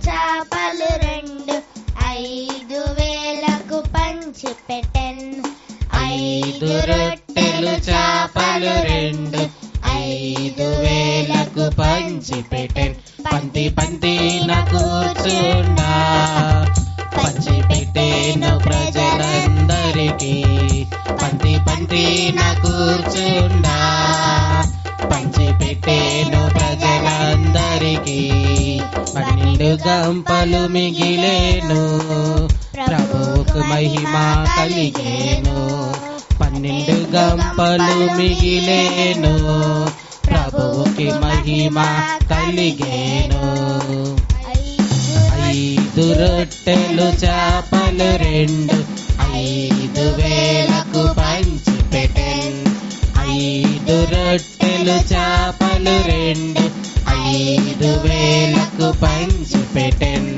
చేపలు రెండు 5,000కు పంచిపెట్టెన్. 5 రొట్టెలు చేపలు రెండు 5,000కు పంచిపెట్టెన్. పంతి పంతిన కూర్చుండా పంచిపెట్టెను ప్రజలందరికీ. పంతి పంతిన కూర్చుండా పంచిపెట్టెను ప్రజలందరికీ. 12 గంపలు మిగిలేను, ప్రభువుకు మహిమ కలిగేను. 12 గంపలు మిగిలేను, ప్రభువుకి మహిమ కలిగేను. 5 రొట్టెలు చేపలు రెండు 5,000కు పంచిపెట్టెన్. 5 రొట్టెలు చేపలు రెండు 5,000కు పంచిపెట్టెన్.